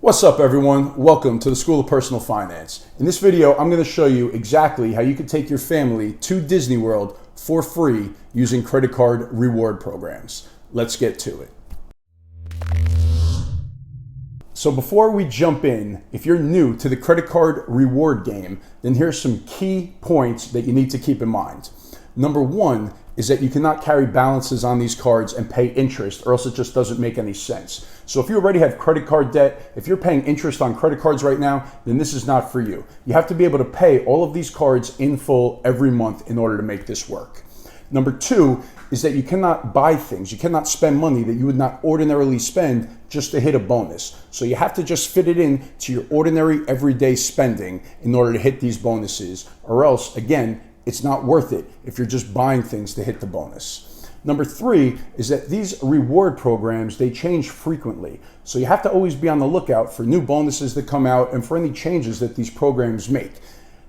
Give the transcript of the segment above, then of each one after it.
What's up everyone? Welcome to the School of Personal Finance. In this video, I'm going to show you exactly how you can take your family to Disney World for free using credit card reward programs. Let's get to it. So before we jump in, if you're new to the credit card reward game, then here's some key points that you need to keep in mind. Number one is that you cannot carry balances on these cards and pay interest, or else it just doesn't make any sense. So if you already have credit card debt, if you're paying interest on credit cards right now, then this is not for you. You have to be able to pay all of these cards in full every month in order to make this work. Number two is that you cannot buy things. You cannot spend money that you would not ordinarily spend just to hit a bonus. So you have to just fit it in to your ordinary everyday spending in order to hit these bonuses, or else, again, it's not worth it if you're just buying things to hit the bonus. Number three is that these reward programs, they change frequently. So you have to always be on the lookout for new bonuses that come out and for any changes that these programs make.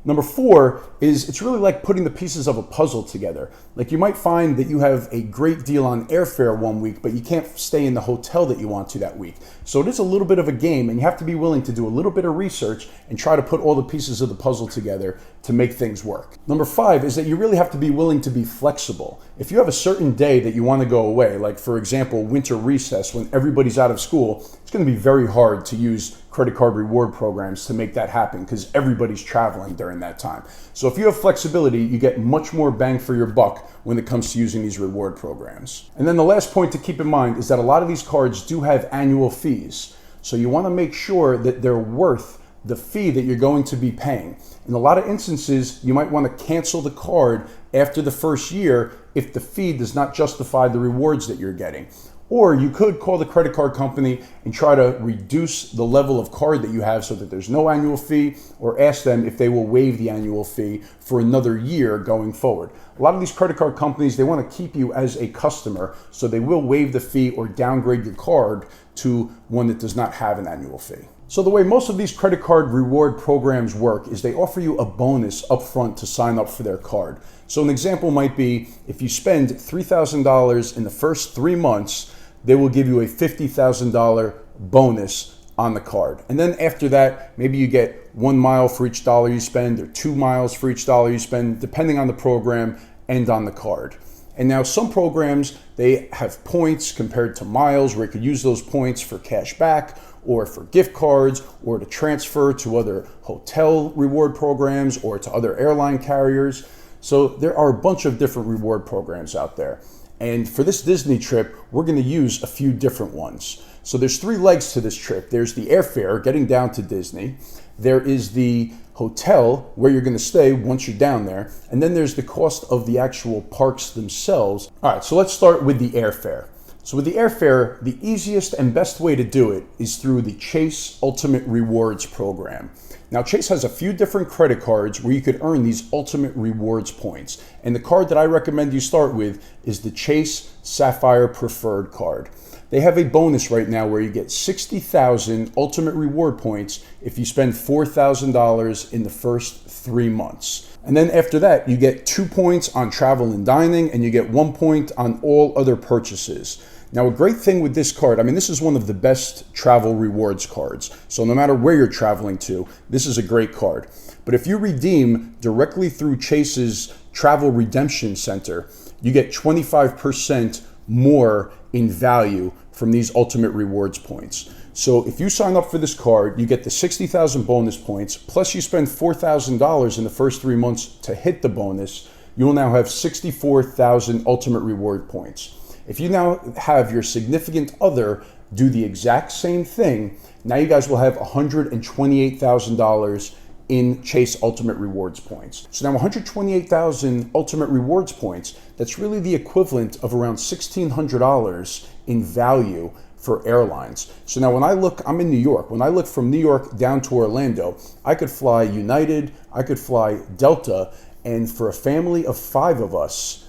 Number four is it's really like putting the pieces of a puzzle together. Like you might find that you have a great deal on airfare one week, but you can't stay in the hotel that you want to that week. So it is a little bit of a game, and you have to be willing to do a little bit of research and try to put all the pieces of the puzzle together to make things work. Number five is that you really have to be willing to be flexible. If you have a certain day that you want to go away, like for example, winter recess when everybody's out of school, it's going to be very hard to use credit card reward programs to make that happen because everybody's traveling during that time. So if you have flexibility, you get much more bang for your buck when it comes to using these reward programs. And then the last point to keep in mind is that a lot of these cards do have annual fees. So you want to make sure that they're worth the fee that you're going to be paying. In a lot of instances, you might want to cancel the card after the first year if the fee does not justify the rewards that you're getting. Or you could call the credit card company and try to reduce the level of card that you have so that there's no annual fee, or ask them if they will waive the annual fee for another year going forward. A lot of these credit card companies, they want to keep you as a customer, so they will waive the fee or downgrade your card to one that does not have an annual fee. So the way most of these credit card reward programs work is they offer you a bonus up front to sign up for their card. So an example might be if you spend $3,000 in the first 3 months, they will give you a $50,000 bonus on the card. And then after that, maybe you get 1 mile for each dollar you spend or 2 miles for each dollar you spend, depending on the program and on the card. And now some programs, they have points compared to miles where you could use those points for cash back or for gift cards or to transfer to other hotel reward programs or to other airline carriers. So there are a bunch of different reward programs out there. And for this Disney trip, we're going to use a few different ones. So there's 3 legs to this trip. There's the airfare, getting down to Disney. There is the hotel, where you're going to stay once you're down there. And then there's the cost of the actual parks themselves. All right, so let's start with the airfare. So with the airfare, the easiest and best way to do it is through the Chase Ultimate Rewards program. Now, Chase has a few different credit cards where you could earn these Ultimate Rewards points. And the card that I recommend you start with is the Chase Sapphire Preferred card. They have a bonus right now where you get 60,000 Ultimate Reward points if you spend $4,000 in the first 3 months. And then after that, you get 2 points on travel and dining, and you get 1 point on all other purchases. Now, a great thing with this card, I mean, this is one of the best travel rewards cards. So no matter where you're traveling to, this is a great card. But if you redeem directly through Chase's Travel Redemption Center, you get 25% more in value from these Ultimate Rewards points. So if you sign up for this card, you get the 60,000 bonus points, plus you spend $4,000 in the first 3 months to hit the bonus, you will now have 64,000 Ultimate Reward points. If you now have your significant other do the exact same thing, now you guys will have $128,000 in Chase Ultimate Rewards points. So now 128,000 Ultimate Rewards points, that's really the equivalent of around $1,600 in value for airlines. So now when I look, I'm in New York. When I look from New York down to Orlando, I could fly United, I could fly Delta, and for a family of 5 of us,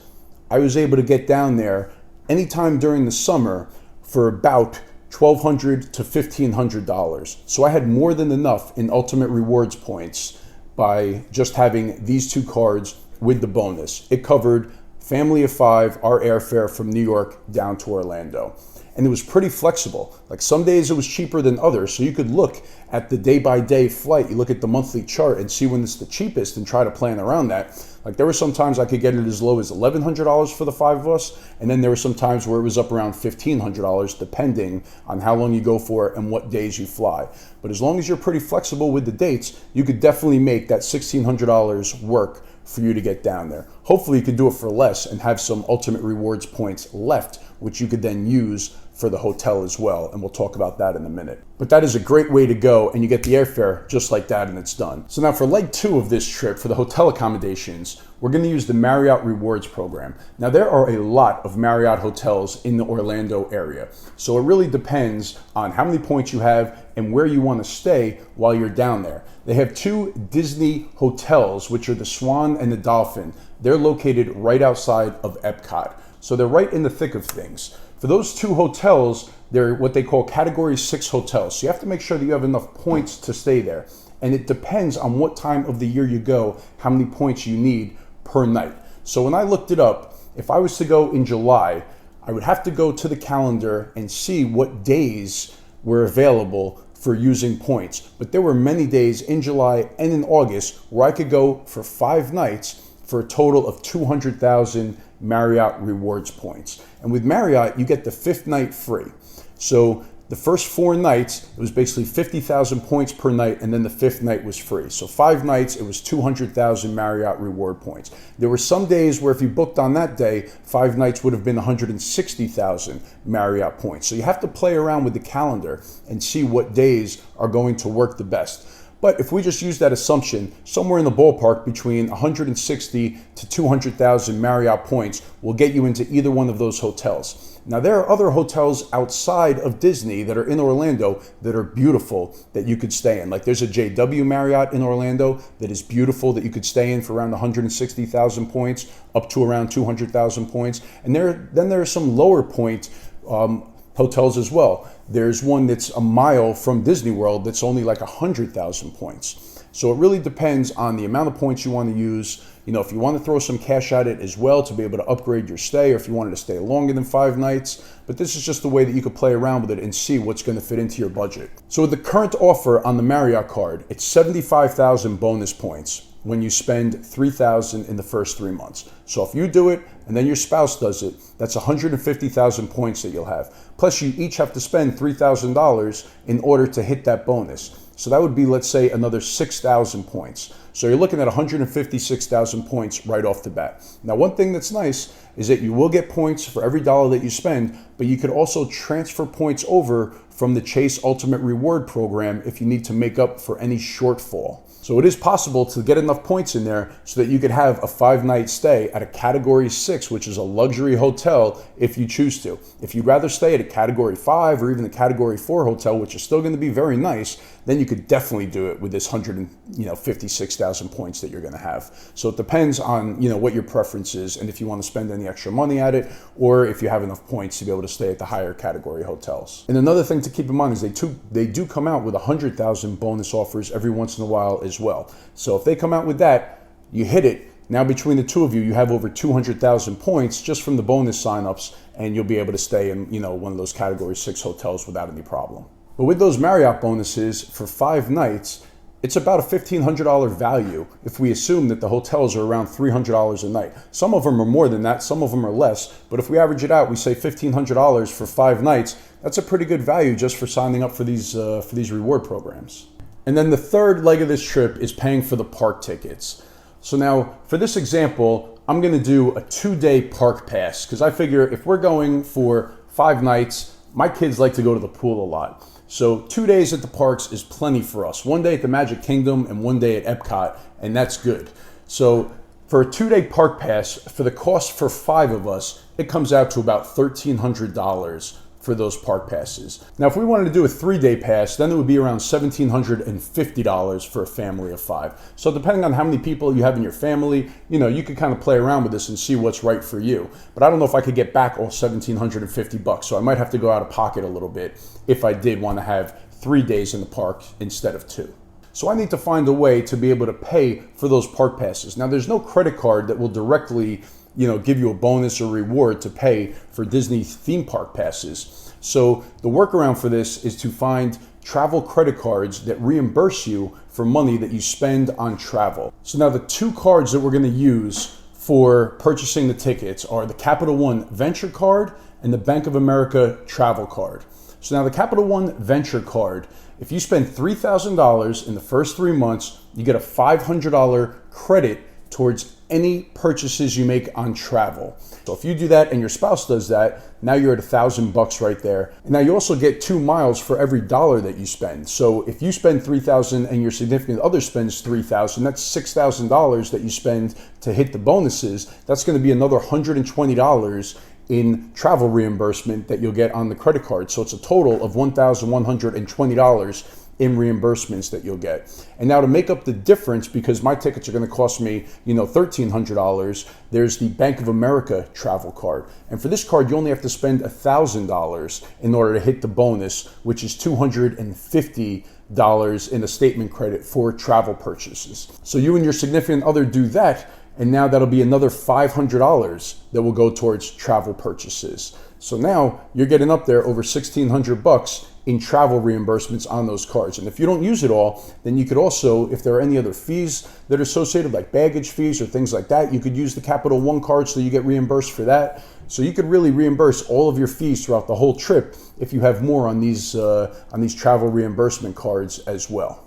I was able to get down there anytime during the summer for about $1,200 to $1,500. So I had more than enough in Ultimate Rewards points by just having these 2 cards with the bonus. It covered family of 5, our airfare from New York down to Orlando. and it was pretty flexible. Like some days it was cheaper than others, so you could look at the day-by-day flight, you look at the monthly chart and see when it's the cheapest and try to plan around that. Like there were some times I could get it as low as $1,100 for the 5 of us, and then there were some times where it was up around $1,500 depending on how long you go for and what days you fly. But as long as you're pretty flexible with the dates, you could definitely make that $1,600 work for you to get down there. Hopefully you could do it for less and have some ultimate rewards points left, which you could then use for the hotel as well, and we'll talk about that in a minute. But that is a great way to go, and you get the airfare just like that and it's done. So now for leg 2 of this trip, for the hotel accommodations, we're gonna use the Marriott Rewards program. Now there are a lot of Marriott hotels in the Orlando area, so it really depends on how many points you have and where you wanna stay while you're down there. They have 2 Disney hotels, which are the Swan and the Dolphin. They're located right outside of Epcot, so they're right in the thick of things. For those 2 hotels, they're what they call Category 6 hotels. So you have to make sure that you have enough points to stay there. And it depends on what time of the year you go, how many points you need per night. So when I looked it up, if I was to go in July, I would have to go to the calendar and see what days were available for using points. But there were many days in July and in August where I could go for 5 nights for a total of 200,000 Marriott Rewards points. And with Marriott, you get the 5th night free. So the first 4 nights, it was basically 50,000 points per night, and then the 5th night was free. So 5 nights, it was 200,000 Marriott Reward points. There were some days where if you booked on that day, 5 nights would have been 160,000 Marriott points. So you have to play around with the calendar and see what days are going to work the best. But if we just use that assumption, somewhere in the ballpark between 160 to 200,000 Marriott points will get you into either one of those hotels. Now there are other hotels outside of Disney that are in Orlando that are beautiful that you could stay in. Like there's a JW Marriott in Orlando that is beautiful that you could stay in for around 160,000 points up to around 200,000 points. And then there are some lower point hotels as well. There's one that's a mile from Disney World that's only like 100,000 points. So it really depends on the amount of points you want to use. You know, if you want to throw some cash at it as well to be able to upgrade your stay, or if you wanted to stay longer than 5 nights. But this is just the way that you could play around with it and see what's going to fit into your budget. So with the current offer on the Marriott card, it's 75,000 bonus points when you spend 3,000 in the first 3 months. So if you do it and then your spouse does it, that's 150,000 points that you'll have. Plus you each have to spend $3,000 in order to hit that bonus. So that would be, let's say, another 6,000 points. So you're looking at 156,000 points right off the bat. Now, one thing that's nice is that you will get points for every dollar that you spend, but you could also transfer points over from the Chase Ultimate Reward program if you need to make up for any shortfall. So it is possible to get enough points in there so that you could have a 5-night stay at a Category 6, which is a luxury hotel if you choose to. If you'd rather stay at a Category 5 or even a Category 4 hotel, which is still going to be very nice, then you could definitely do it with this 156,000 points that you're going to have. So it depends on what your preference is and if you want to spend any extra money at it, or if you have enough points to be able to stay at the higher category hotels. And another thing to keep in mind is they do come out with 100,000 bonus offers every once in a while as well. So if they come out with that, you hit it. Now between the two of you, you have over 200,000 points just from the bonus signups, and you'll be able to stay in one of those Category 6 hotels without any problem. But with those Marriott bonuses for 5 nights, it's about a $1,500 value if we assume that the hotels are around $300 a night. Some of them are more than that, some of them are less, but if we average it out, we say $1,500 for 5 nights. That's a pretty good value just for signing up for these reward programs. And then the third leg of this trip is paying for the park tickets. So now for this example, I'm gonna do a 2-day park pass because I figure if we're going for 5 nights, my kids like to go to the pool a lot. So 2 days at the parks is plenty for us. 1 day at the Magic Kingdom and 1 day at Epcot, and that's good. So for a 2-day park pass, for the cost for 5 of us, it comes out to about $1,300 for those park passes. Now, if we wanted to do a 3-day pass, then it would be around $1,750 for a family of 5. So depending on how many people you have in your family, you could kind of play around with this and see what's right for you. But I don't know if I could get back all $1,750, so I might have to go out of pocket a little bit if I did want to have 3 days in the park instead of 2. So I need to find a way to be able to pay for those park passes. Now, there's no credit card that will directly give you a bonus or reward to pay for Disney theme park passes. So the workaround for this is to find travel credit cards that reimburse you for money that you spend on travel. So now the two cards that we're going to use for purchasing the tickets are the Capital One Venture Card and the Bank of America Travel Card. So now the Capital One Venture Card, if you spend $3,000 in the first 3 months, you get a $500 credit towards any purchases you make on travel. So if you do that and your spouse does that, now you're at $1,000 right there. And now you also get 2 miles for every dollar that you spend. So if you spend $3,000 and your significant other spends $3,000, that's $6,000 that you spend to hit the bonuses. That's going to be another $120 in travel reimbursement that you'll get on the credit card. So it's a total of $1,120 in reimbursements that you'll get. And now to make up the difference, because my tickets are going to cost me, $1,300, there's the Bank of America travel card. And for this card, you only have to spend $1,000 in order to hit the bonus, which is $250 in a statement credit for travel purchases. So you and your significant other do that, and now that'll be another $500 that will go towards travel purchases. So now you're getting up there over $1,600 in travel reimbursements on those cards. And if you don't use it all, then you could also, if there are any other fees that are associated, like baggage fees or things like that, you could use the Capital One card so you get reimbursed for that. So you could really reimburse all of your fees throughout the whole trip if you have more on these travel reimbursement cards as well.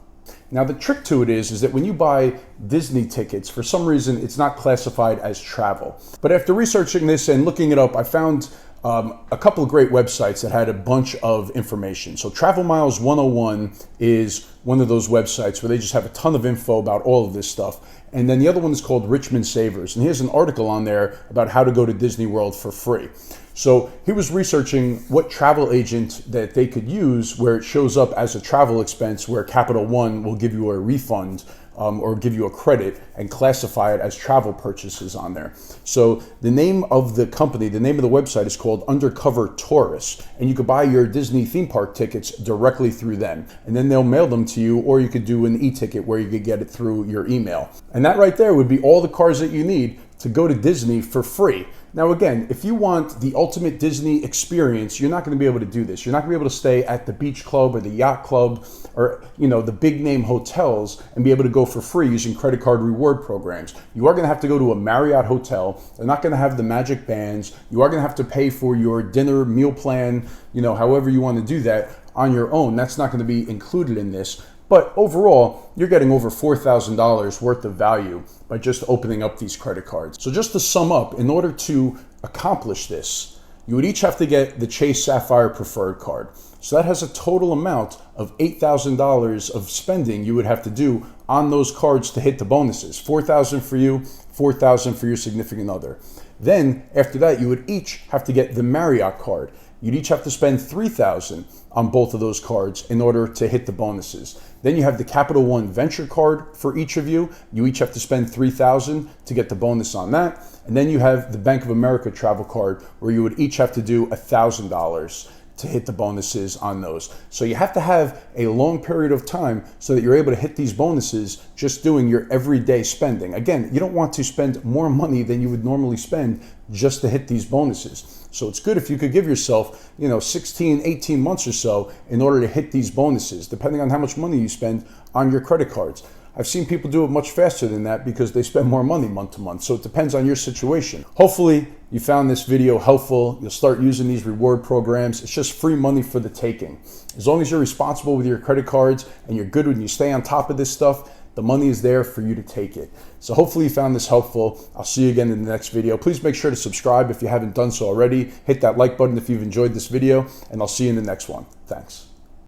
Now the trick to it is that when you buy Disney tickets, for some reason it's not classified as travel. But after researching this and looking it up, I found a couple of great websites that had a bunch of information. So Travel Miles 101 is one of those websites where they just have a ton of info about all of this stuff. And then the other one is called Richmond Savers. And here's an article on there about how to go to Disney World for free. So he was researching what travel agent that they could use where it shows up as a travel expense, where Capital One will give you a refund or give you a credit and classify it as travel purchases on there. So the name of the company, the name of the website is called Undercover Tourist, and you could buy your Disney theme park tickets directly through them. And then they'll mail them to you, or you could do an e-ticket where you could get it through your email. And that right there would be all the cards that you need to go to Disney for free. Now again, if you want the ultimate Disney experience, you're not going to be able to do this. You're not going to be able to stay at the beach club or the yacht club or the big name hotels and be able to go for free using credit card reward programs. You are going to have to go to a Marriott hotel. They're not going to have the magic bands. You are going to have to pay for your dinner meal plan, however you want to do that on your own. That's not going to be included in this. But overall, you're getting over $4,000 worth of value by just opening up these credit cards. So just to sum up, in order to accomplish this, you would each have to get the Chase Sapphire Preferred Card. So that has a total amount of $8,000 of spending you would have to do on those cards to hit the bonuses. $4,000 for you, $4,000 for your significant other. Then after that, you would each have to get the Marriott card. You'd each have to spend $3,000 on both of those cards in order to hit the bonuses. Then you have the Capital One Venture Card for each of you. You each have to spend $3,000 to get the bonus on that. And then you have the Bank of America Travel Card where you would each have to do $1,000 to hit the bonuses on those. So you have to have a long period of time so that you're able to hit these bonuses just doing your everyday spending. Again, you don't want to spend more money than you would normally spend just to hit these bonuses. So it's good if you could give yourself, 16, 18 months or so in order to hit these bonuses, depending on how much money you spend on your credit cards. I've seen people do it much faster than that because they spend more money month to month. So it depends on your situation. Hopefully you found this video helpful. You'll start using these reward programs. It's just free money for the taking. As long as you're responsible with your credit cards and you're good when you stay on top of this stuff, the money is there for you to take it. So hopefully you found this helpful. I'll see you again in the next video. Please make sure to subscribe if you haven't done so already. Hit that like button if you've enjoyed this video, and I'll see you in the next one. Thanks.